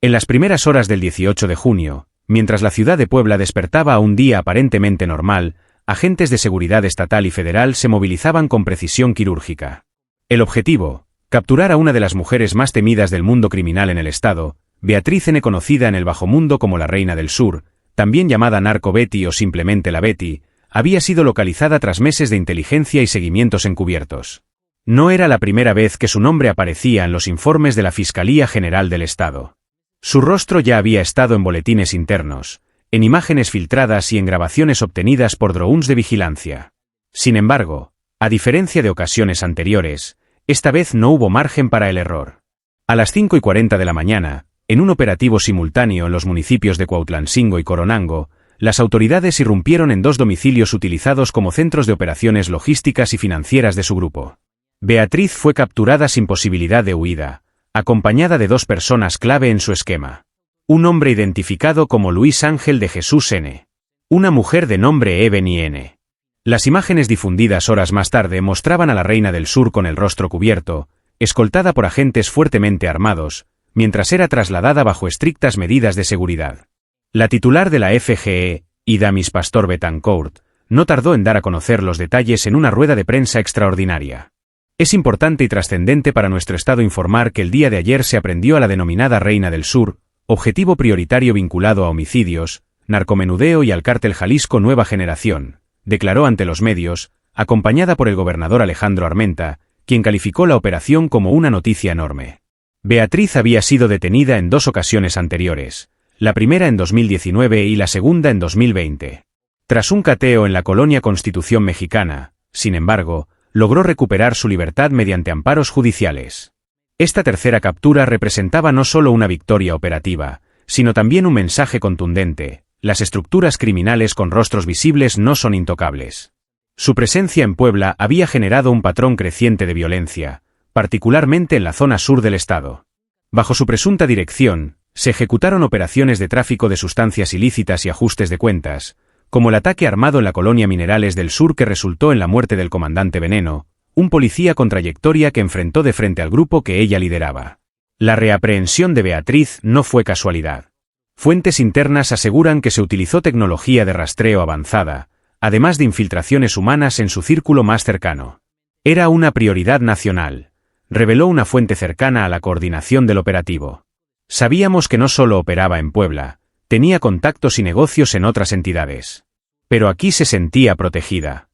En las primeras horas del 18 de junio, mientras la ciudad de Puebla despertaba a un día aparentemente normal, agentes de seguridad estatal y federal se movilizaban con precisión quirúrgica. El objetivo: capturar a una de las mujeres más temidas del mundo criminal en el estado, Beatriz N., conocida en el bajomundo como la Reina del Sur, también llamada Narco Betty o simplemente la Betty, había sido localizada tras meses de inteligencia y seguimientos encubiertos. No era la primera vez que su nombre aparecía en los informes de la Fiscalía General del Estado. Su rostro ya había estado en boletines internos, en imágenes filtradas y en grabaciones obtenidas por drones de vigilancia. Sin embargo, a diferencia de ocasiones anteriores, esta vez no hubo margen para el error. A las 5:40 de la mañana, en un operativo simultáneo en los municipios de Cuautlancingo y Coronango, las autoridades irrumpieron en 2 domicilios utilizados como centros de operaciones logísticas y financieras de su grupo. Beatriz fue capturada sin posibilidad de huida, acompañada de 2 personas clave en su esquema. Un hombre identificado como Luis Ángel de Jesús N., una mujer de nombre Ebony N. Las imágenes difundidas horas más tarde mostraban a la Reina del Sur con el rostro cubierto, escoltada por agentes fuertemente armados, mientras era trasladada bajo estrictas medidas de seguridad. La titular de la FGE, Idamis Pastor Betancourt, no tardó en dar a conocer los detalles en una rueda de prensa extraordinaria. Es importante y trascendente para nuestro Estado informar que el día de ayer se aprehendió a la denominada Reina del Sur, objetivo prioritario vinculado a homicidios, narcomenudeo y al cártel Jalisco Nueva Generación, declaró ante los medios, acompañada por el gobernador Alejandro Armenta, quien calificó la operación como una noticia enorme. Beatriz había sido detenida en 2 ocasiones anteriores, la primera en 2019 y la segunda en 2020. Tras un cateo en la colonia Constitución Mexicana, sin embargo, logró recuperar su libertad mediante amparos judiciales. Esta tercera captura representaba no solo una victoria operativa, sino también un mensaje contundente: las estructuras criminales con rostros visibles no son intocables. Su presencia en Puebla había generado un patrón creciente de violencia, particularmente en la zona sur del estado. Bajo su presunta dirección, se ejecutaron operaciones de tráfico de sustancias ilícitas y ajustes de cuentas, como el ataque armado en la colonia Minerales del Sur que resultó en la muerte del comandante Veneno, un policía con trayectoria que enfrentó de frente al grupo que ella lideraba. La reaprehensión de Beatriz no fue casualidad. Fuentes internas aseguran que se utilizó tecnología de rastreo avanzada, además de infiltraciones humanas en su círculo más cercano. Era una prioridad nacional, reveló una fuente cercana a la coordinación del operativo. Sabíamos que no solo operaba en Puebla, tenía contactos y negocios en otras entidades. Pero aquí se sentía protegida.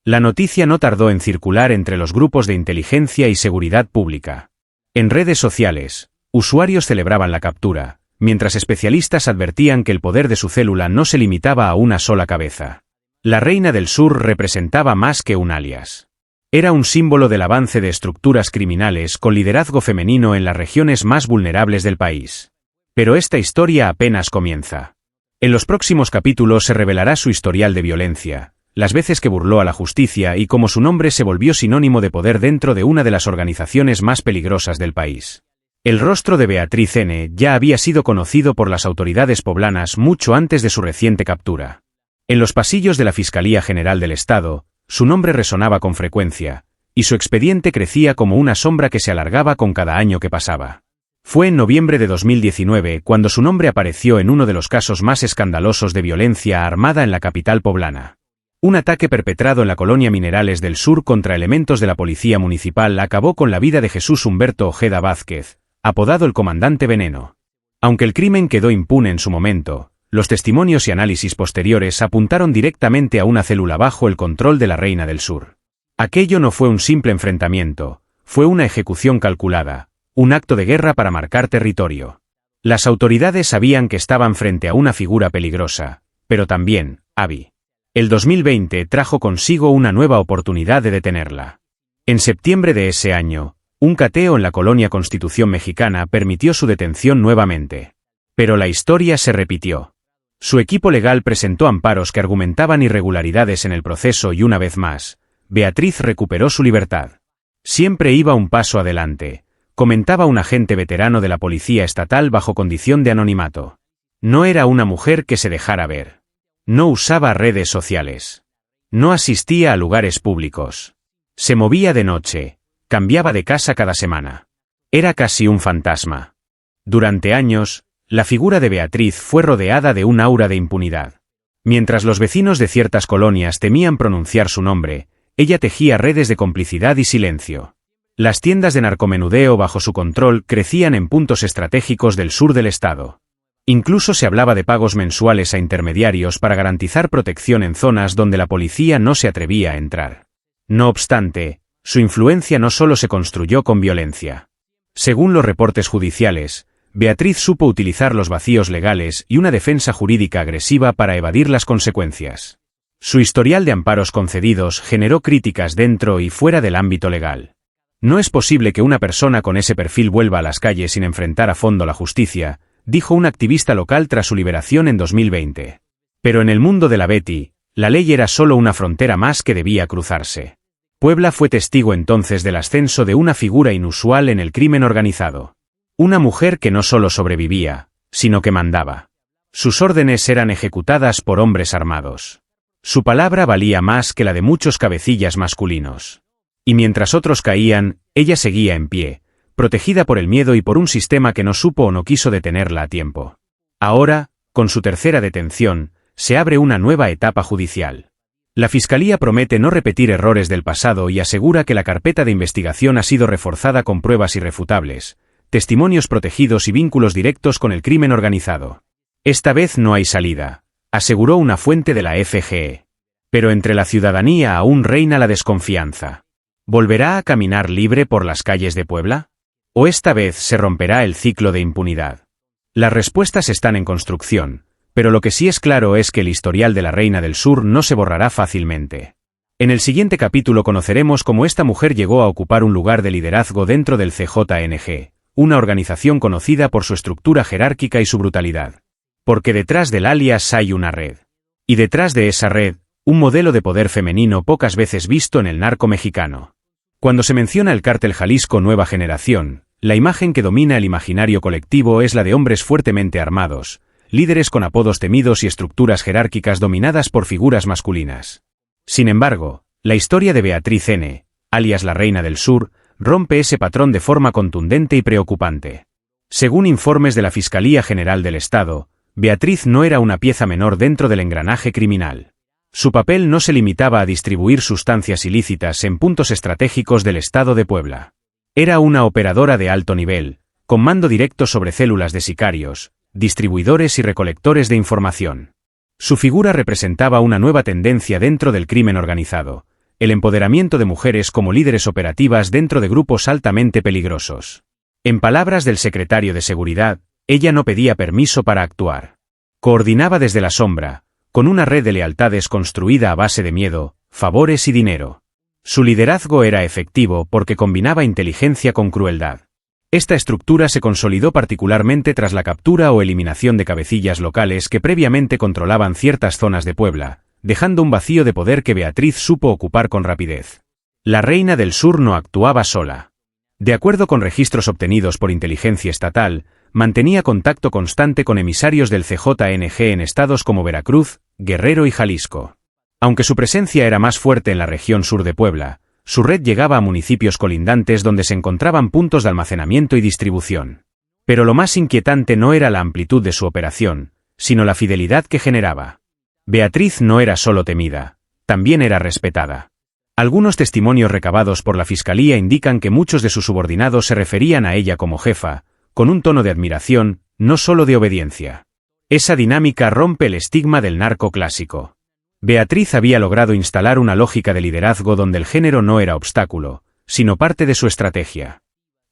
La noticia no tardó en circular entre los grupos de inteligencia y seguridad pública. En redes sociales, usuarios celebraban la captura, mientras especialistas advertían que el poder de su célula no se limitaba a una sola cabeza. La Reina del Sur representaba más que un alias. Era un símbolo del avance de estructuras criminales con liderazgo femenino en las regiones más vulnerables del país. Pero esta historia apenas comienza. En los próximos capítulos se revelará su historial de violencia, las veces que burló a la justicia y cómo su nombre se volvió sinónimo de poder dentro de una de las organizaciones más peligrosas del país. El rostro de Beatriz N. ya había sido conocido por las autoridades poblanas mucho antes de su reciente captura. En los pasillos de la Fiscalía General del Estado, su nombre resonaba con frecuencia, y su expediente crecía como una sombra que se alargaba con cada año que pasaba. Fue en noviembre de 2019 cuando su nombre apareció en uno de los casos más escandalosos de violencia armada en la capital poblana. Un ataque perpetrado en la colonia Minerales del Sur contra elementos de la policía municipal acabó con la vida de Jesús Humberto Ojeda Vázquez, apodado el comandante Veneno. Aunque el crimen quedó impune en su momento, los testimonios y análisis posteriores apuntaron directamente a una célula bajo el control de la Reina del Sur. Aquello no fue un simple enfrentamiento, fue una ejecución calculada, un acto de guerra para marcar territorio. Las autoridades sabían que estaban frente a una figura peligrosa, pero también, el 2020 trajo consigo una nueva oportunidad de detenerla. En septiembre de ese año, un cateo en la colonia Constitución Mexicana permitió su detención nuevamente. Pero la historia se repitió. Su equipo legal presentó amparos que argumentaban irregularidades en el proceso y una vez más, Beatriz recuperó su libertad. Siempre iba un paso adelante, comentaba un agente veterano de la Policía Estatal bajo condición de anonimato. No era una mujer que se dejara ver. No usaba redes sociales. No asistía a lugares públicos. Se movía de noche, cambiaba de casa cada semana. Era casi un fantasma. Durante años, la figura de Beatriz fue rodeada de un aura de impunidad. Mientras los vecinos de ciertas colonias temían pronunciar su nombre, ella tejía redes de complicidad y silencio. Las tiendas de narcomenudeo bajo su control crecían en puntos estratégicos del sur del estado. Incluso se hablaba de pagos mensuales a intermediarios para garantizar protección en zonas donde la policía no se atrevía a entrar. No obstante, su influencia no solo se construyó con violencia. Según los reportes judiciales, Beatriz supo utilizar los vacíos legales y una defensa jurídica agresiva para evadir las consecuencias. Su historial de amparos concedidos generó críticas dentro y fuera del ámbito legal. No es posible que una persona con ese perfil vuelva a las calles sin enfrentar a fondo la justicia, dijo un activista local tras su liberación en 2020. Pero en el mundo de la Betty, la ley era solo una frontera más que debía cruzarse. Puebla fue testigo entonces del ascenso de una figura inusual en el crimen organizado. Una mujer que no solo sobrevivía, sino que mandaba. Sus órdenes eran ejecutadas por hombres armados. Su palabra valía más que la de muchos cabecillas masculinos. Y mientras otros caían, ella seguía en pie, protegida por el miedo y por un sistema que no supo o no quiso detenerla a tiempo. Ahora, con su tercera detención, se abre una nueva etapa judicial. La Fiscalía promete no repetir errores del pasado y asegura que la carpeta de investigación ha sido reforzada con pruebas irrefutables, testimonios protegidos y vínculos directos con el crimen organizado. Esta vez no hay salida, aseguró una fuente de la FGE. Pero entre la ciudadanía aún reina la desconfianza. ¿Volverá a caminar libre por las calles de Puebla? ¿O esta vez se romperá el ciclo de impunidad? Las respuestas están en construcción, pero lo que sí es claro es que el historial de la Reina del Sur no se borrará fácilmente. En el siguiente capítulo conoceremos cómo esta mujer llegó a ocupar un lugar de liderazgo dentro del CJNG, una organización conocida por su estructura jerárquica y su brutalidad. Porque detrás del alias hay una red. Y detrás de esa red, un modelo de poder femenino pocas veces visto en el narco mexicano. Cuando se menciona el cártel Jalisco Nueva Generación, la imagen que domina el imaginario colectivo es la de hombres fuertemente armados, líderes con apodos temidos y estructuras jerárquicas dominadas por figuras masculinas. Sin embargo, la historia de Beatriz N., alias la Reina del Sur, rompe ese patrón de forma contundente y preocupante. Según informes de la Fiscalía General del Estado, Beatriz no era una pieza menor dentro del engranaje criminal. Su papel no se limitaba a distribuir sustancias ilícitas en puntos estratégicos del estado de Puebla. Era una operadora de alto nivel, con mando directo sobre células de sicarios, distribuidores y recolectores de información. Su figura representaba una nueva tendencia dentro del crimen organizado, el empoderamiento de mujeres como líderes operativas dentro de grupos altamente peligrosos. En palabras del secretario de Seguridad, ella no pedía permiso para actuar. Coordinaba desde la sombra, con una red de lealtades construida a base de miedo, favores y dinero. Su liderazgo era efectivo porque combinaba inteligencia con crueldad. Esta estructura se consolidó particularmente tras la captura o eliminación de cabecillas locales que previamente controlaban ciertas zonas de Puebla, dejando un vacío de poder que Beatriz supo ocupar con rapidez. La Reina del Sur no actuaba sola. De acuerdo con registros obtenidos por inteligencia estatal, mantenía contacto constante con emisarios del CJNG en estados como Veracruz, Guerrero y Jalisco. Aunque su presencia era más fuerte en la región sur de Puebla, su red llegaba a municipios colindantes donde se encontraban puntos de almacenamiento y distribución. Pero lo más inquietante no era la amplitud de su operación, sino la fidelidad que generaba. Beatriz no era solo temida, también era respetada. Algunos testimonios recabados por la Fiscalía indican que muchos de sus subordinados se referían a ella como jefa, con un tono de admiración, no solo de obediencia. Esa dinámica rompe el estigma del narco clásico. Beatriz había logrado instalar una lógica de liderazgo donde el género no era obstáculo, sino parte de su estrategia.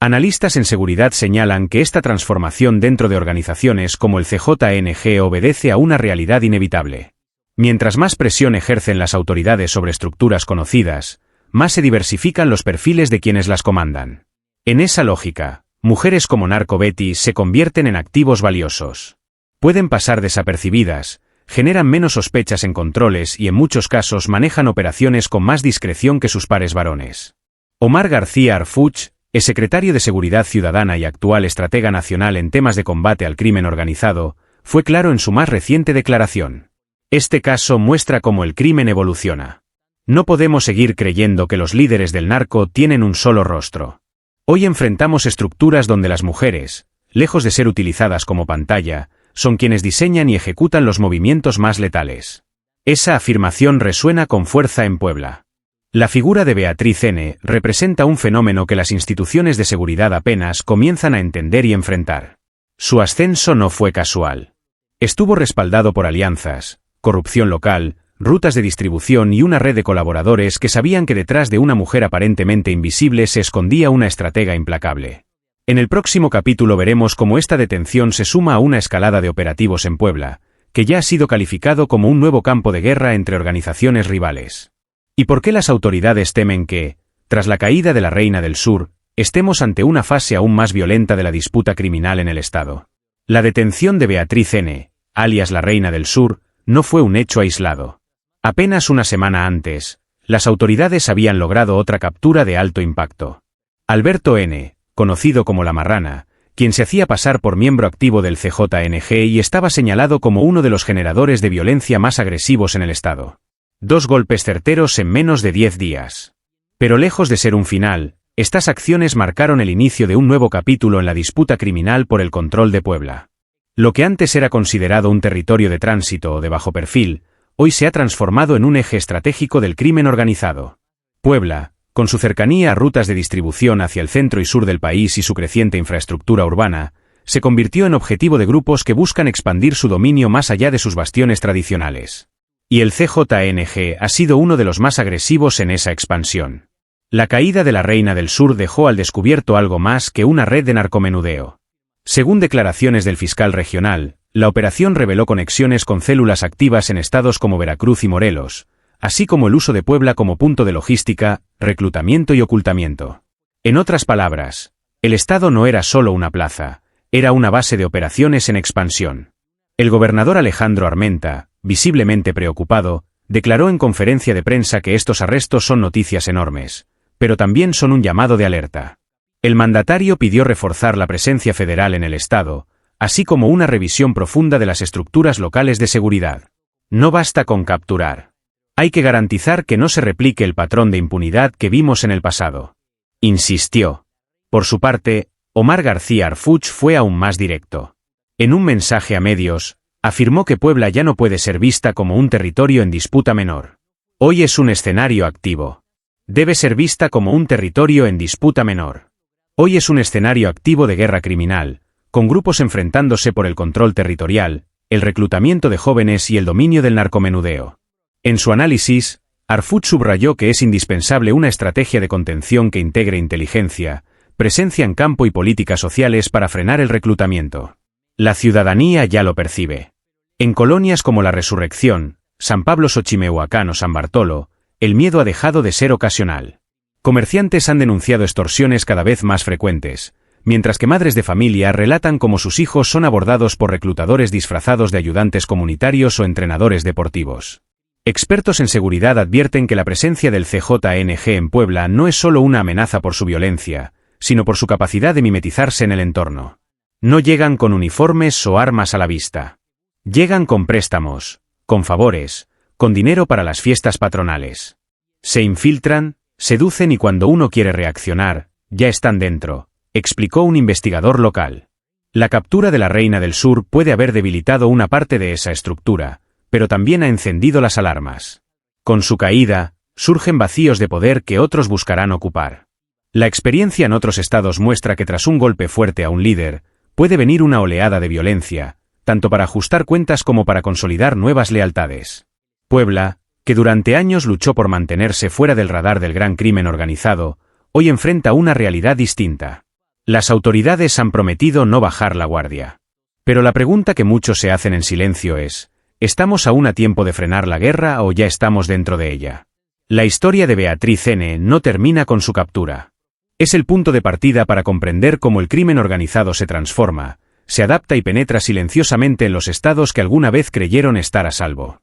Analistas en seguridad señalan que esta transformación dentro de organizaciones como el CJNG obedece a una realidad inevitable. Mientras más presión ejercen las autoridades sobre estructuras conocidas, más se diversifican los perfiles de quienes las comandan. En esa lógica, mujeres como Narco Betty se convierten en activos valiosos. Pueden pasar desapercibidas, generan menos sospechas en controles y en muchos casos manejan operaciones con más discreción que sus pares varones. Omar García Arfuch, exsecretario de Seguridad Ciudadana y actual estratega nacional en temas de combate al crimen organizado, fue claro en su más reciente declaración. Este caso muestra cómo el crimen evoluciona. No podemos seguir creyendo que los líderes del narco tienen un solo rostro. Hoy enfrentamos estructuras donde las mujeres, lejos de ser utilizadas como pantalla, son quienes diseñan y ejecutan los movimientos más letales. Esa afirmación resuena con fuerza en Puebla. La figura de Beatriz N. representa un fenómeno que las instituciones de seguridad apenas comienzan a entender y enfrentar. Su ascenso no fue casual. Estuvo respaldado por alianzas, corrupción local, rutas de distribución y una red de colaboradores que sabían que detrás de una mujer aparentemente invisible se escondía una estratega implacable. En el próximo capítulo veremos cómo esta detención se suma a una escalada de operativos en Puebla, que ya ha sido calificado como un nuevo campo de guerra entre organizaciones rivales. ¿Y por qué las autoridades temen que, tras la caída de la Reina del Sur, estemos ante una fase aún más violenta de la disputa criminal en el Estado? La detención de Beatriz N., alias la Reina del Sur, no fue un hecho aislado. Apenas una semana antes, las autoridades habían logrado otra captura de alto impacto. Alberto N., conocido como La Marrana, quien se hacía pasar por miembro activo del CJNG y estaba señalado como uno de los generadores de violencia más agresivos en el Estado. 2 golpes certeros en menos de 10 días. Pero lejos de ser un final, estas acciones marcaron el inicio de un nuevo capítulo en la disputa criminal por el control de Puebla. Lo que antes era considerado un territorio de tránsito o de bajo perfil, hoy se ha transformado en un eje estratégico del crimen organizado. Puebla, con su cercanía a rutas de distribución hacia el centro y sur del país y su creciente infraestructura urbana, se convirtió en objetivo de grupos que buscan expandir su dominio más allá de sus bastiones tradicionales. Y el CJNG ha sido uno de los más agresivos en esa expansión. La caída de la Reina del Sur dejó al descubierto algo más que una red de narcomenudeo. Según declaraciones del fiscal regional, la operación reveló conexiones con células activas en estados como Veracruz y Morelos, así como el uso de Puebla como punto de logística, reclutamiento y ocultamiento. En otras palabras, el Estado no era solo una plaza, era una base de operaciones en expansión. El gobernador Alejandro Armenta, visiblemente preocupado, declaró en conferencia de prensa que estos arrestos son noticias enormes, pero también son un llamado de alerta. El mandatario pidió reforzar la presencia federal en el Estado, así como una revisión profunda de las estructuras locales de seguridad. No basta con capturar. Hay que garantizar que no se replique el patrón de impunidad que vimos en el pasado. Insistió. Por su parte, Omar García Arfuch fue aún más directo. En un mensaje a medios, afirmó que Puebla ya no puede ser vista como un territorio en disputa menor. Hoy es un escenario activo. Debe ser vista como un territorio en disputa menor. Hoy es un escenario activo de guerra criminal, con grupos enfrentándose por el control territorial, el reclutamiento de jóvenes y el dominio del narcomenudeo. En su análisis, Arfuch subrayó que es indispensable una estrategia de contención que integre inteligencia, presencia en campo y políticas sociales para frenar el reclutamiento. La ciudadanía ya lo percibe. En colonias como La Resurrección, San Pablo Xochimehuacán o San Bartolo, el miedo ha dejado de ser ocasional. Comerciantes han denunciado extorsiones cada vez más frecuentes, mientras que madres de familia relatan cómo sus hijos son abordados por reclutadores disfrazados de ayudantes comunitarios o entrenadores deportivos. Expertos en seguridad advierten que la presencia del CJNG en Puebla no es solo una amenaza por su violencia, sino por su capacidad de mimetizarse en el entorno. No llegan con uniformes o armas a la vista. Llegan con préstamos, con favores, con dinero para las fiestas patronales. Se infiltran, seducen y cuando uno quiere reaccionar, ya están dentro, explicó un investigador local. La captura de la Reina del Sur puede haber debilitado una parte de esa estructura, pero también ha encendido las alarmas. Con su caída, surgen vacíos de poder que otros buscarán ocupar. La experiencia en otros estados muestra que tras un golpe fuerte a un líder, puede venir una oleada de violencia, tanto para ajustar cuentas como para consolidar nuevas lealtades. Puebla, que durante años luchó por mantenerse fuera del radar del gran crimen organizado, hoy enfrenta una realidad distinta. Las autoridades han prometido no bajar la guardia. Pero la pregunta que muchos se hacen en silencio es, ¿estamos aún a tiempo de frenar la guerra o ya estamos dentro de ella? La historia de Beatriz N. no termina con su captura. Es el punto de partida para comprender cómo el crimen organizado se transforma, se adapta y penetra silenciosamente en los estados que alguna vez creyeron estar a salvo.